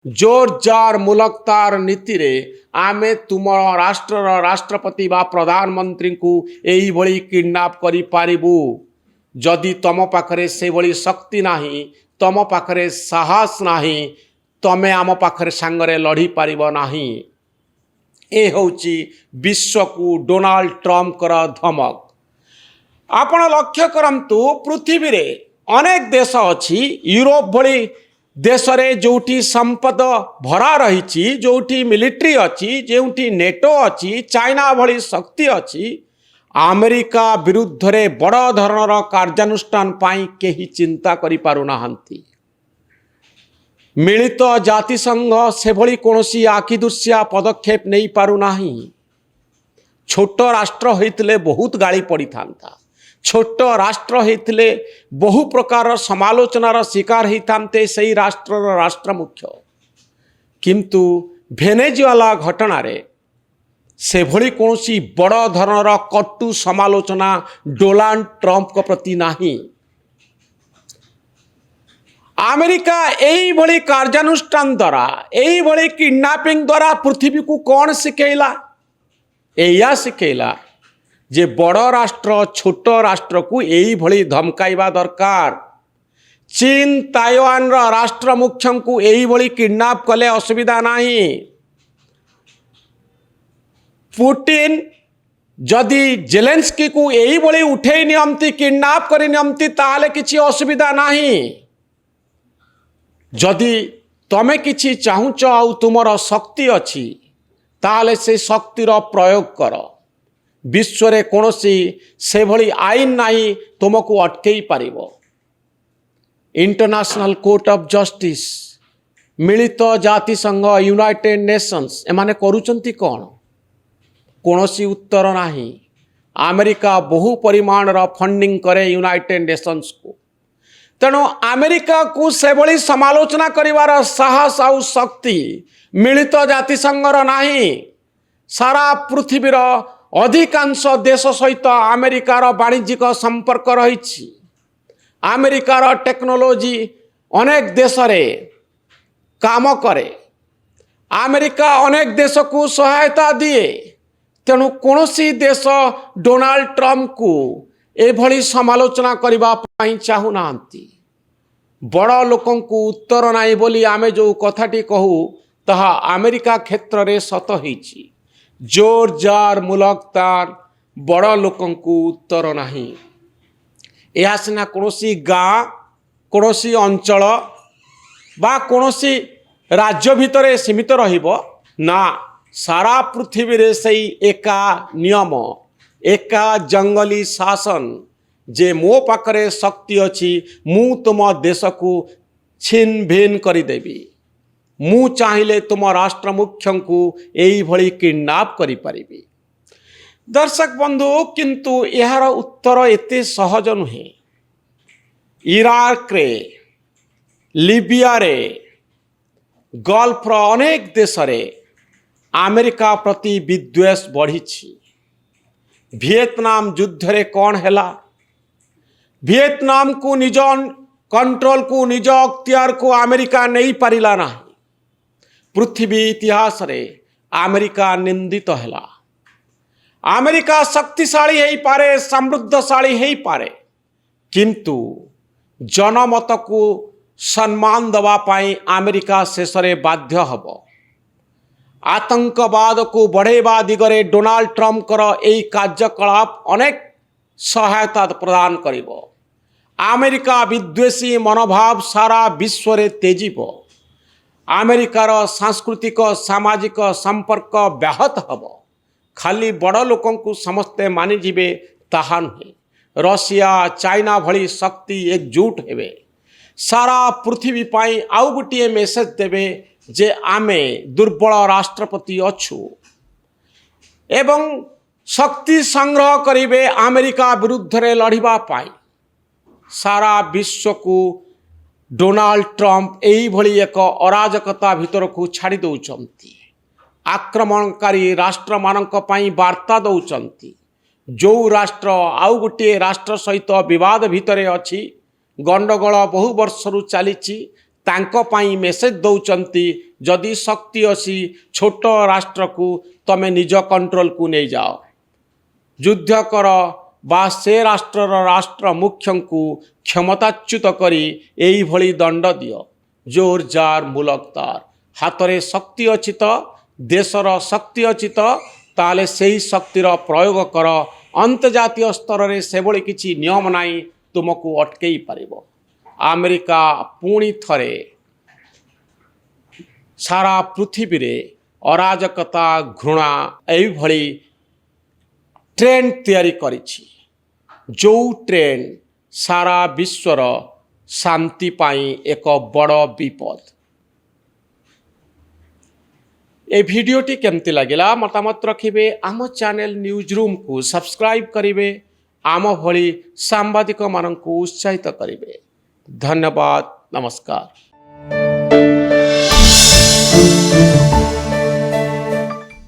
जोर जार मुलकतार नीति रे आमे तुम राष्ट्र राष्ट्रपति बा प्रधानमंत्री को यही भली किडनैप करि पारिबु। जदि तम पाखरे से भली शक्ति नाही, तम पाखरे साहस नाही, तमे आम पाखरे सांगरे लड़ी पारिब नाही। ए होची विश्व को डोनाल्ड ट्रम्प कर धमक। आपण लक्ष्य करंतु पृथ्वी रे अनेक देश अच्छी यूरोप भली देश रे जोठी संपद भरा रही, जोठी मिलिट्री अच्छी, जोठी नेटो अच्छी, चाइना भली शक्ति अच्छी, अमेरिका विरुद्ध रे बड़ धरणर कार्यानुष्ठान पाई केही चिंता करि पारु नाहंती। मिलित जातिसंघ से भली कोनोसी आखिदुर्सिया पदक्षेप नहीं पारु नाही। छोट राष्ट्र होइतले बहुत गाली पड़ी थांता, छोट राष्ट्र होइतले बहु प्रकार समालोचनार शिकार होइतांते सही राष्ट्रर राष्ट्र मुख्य। किंतु भेनेजुएला घटना रे से भली कोनोसी बड़ धरणर कटु समालोचना डोनाल्ड ट्रम्प को प्रति नाही। अमेरिका यही भली कार्यानुष्ठान द्वारा, यही भली किडनैपिंग द्वारा पृथ्वी को कौन शिखेला? एया शिखेला जे बड़ राष्ट्र छोट राष्ट्र को यही भली धमकाइबा दरकार। चीन ताइवान राष्ट्र मुख्य को यही भली किडनैप कले असुविधा नहीं। पुतिन जदि जेलेंस्की को यही भली उठे नियमती, किडनैप कर नियमती, ताले किछि असुविधा नहीं। जदि तमे किछि चाहुच आउ तुमर शक्ति अच्छी, ताले से शक्तिर प्रयोग कर। विश्व रे कोनोसी से भली आईन नाही तुमको अटकई पारिबो। इंटरनेशनल कोर्ट ऑफ जस्टिस, मिलित जातिसंघ, यूनाइटेड नेशंस एमाने करूचंती कौन? कोनोसी उत्तर नाही। अमेरिका बहु परिमाणर फंडिंग करे यूनाइटेड नेशंस को। तेणु अमेरिका को से भली समालोचना करिवार साहस आउ शक्ति मिलित जातिसंघर नाही। सारा पृथ्वीर अधिकांश देश सहित अमेरिकार वाणिज्यिक संपर्क रही। अमेरिकार टेक्नोलॉजी अनेक देश रे काम करे। अमेरिका अनेक देश को सहायता दिए। तेणु कोनोसी देश डोनाल्ड ट्रम्प को एभली समालोचना करिबा पई चाहू नांती। बड़ लोकन को उत्तर नाही बोली आमे जो कथाटी कहू ताहा अमेरिका क्षेत्र रे सत होईची। जोर जार मुलकतार बड़ लोकन को उत्तर नाही। यह सिना कोनोसी गाँ, कोनोसी अंचल बा कोनोसी राज्य भितरे सीमित रहिबो ना। सारा पृथ्वी रे सही एका नियम, एका जंगली शासन जे मो पाखरे शक्ति अच्छी, मु तुम देश को छिन भिन करदेवी। मु चाहिले तुम राष्ट्र मुख्य को यही भली किडनैप करि पारिबी। दर्शक बंधु, किंतु यार उत्तर एते सहज नुहे। इराक रे, लिबिया रे, गल्फ रो अनेक देश रे अमेरिका प्रति विद्वेष बढ़ी। वियतनाम युद्ध रे कौन हैला? वियतनाम को निज कंट्रोल को, निज अख्तियार को अमेरिका नहीं पारिला ना। पृथ्वी इतिहास रे अमेरिका निंदित हैला। अमेरिका शक्तिशाली है पारे, समृद्धशाली है पारे, किंतु जनमत को सम्मान दवा पाई अमेरिका शेष रे बाध्य हब। आतंकवाद को बढ़ेवा दिगरे डोनाल्ड ट्रम्प कर यही कार्यकलाप अनेक सहायता प्रदान करिबो। अमेरिका विद्वेषी मनोभाव सारा विश्व रे तेजिब। अमेरिकार सांस्कृतिक सामाजिक संपर्क व्याहत हब। खाली बड़ लोकन को समस्ते मानि जिबे ताहा नुहे। रशिया, चाइना भली शक्ति एकजुट हेबे। सारा पृथ्वी पाई आउ गोटे मेसेज देवे जे आमे दुर्बल राष्ट्रपति अछु एवं शक्ति संग्रह करिवे अमेरिका विरुद्ध रे लड़िबा पाई। सारा विश्व को डोनाल्ड ट्रम्प यही भली एक अराजकता भितर को छाड़ी दौचंती। आक्रमणकारी राष्ट्र मानक पई वार्ता दौचंती। जो राष्ट्र आउ गोटे राष्ट्र सहित विवाद भितरे अछि, गंडगोल बहु वर्षरु चली, तांको पाई मेसेज दौचंती जदि शक्ति असी छोट राष्ट्र को तमे निज कंट्रोल को नहीं जाओ युद्ध कर बा से राष्ट्रर राष्ट्र मुख्य को क्षमताच्युत करी एई भली दंड दियो जोर जार मुलक तार हातरे शक्ति अछि तो देशर शक्ति अछि तो ताले सेही शक्तिर प्रयोग कर अंतर्जातीय स्तर रे सेभली किछि नियम नाही तुमको अटकई पारिबो। अमेरिका पुणी थरे सारा पृथ्वी रे अराजकता घृणा एई भली ट्रेंड तैयारी करिछि जो ट्रेंड सारा विश्वर शांति पाई एक बड़ विपद। ए भिडियोटी केमती लगिला मतामत रखिबे आम चैनल न्यूज रूम को सब्सक्राइब करिवे आम भली सांबादिक मानक उत्साहित करिवे। धन्यवाद नमस्कार।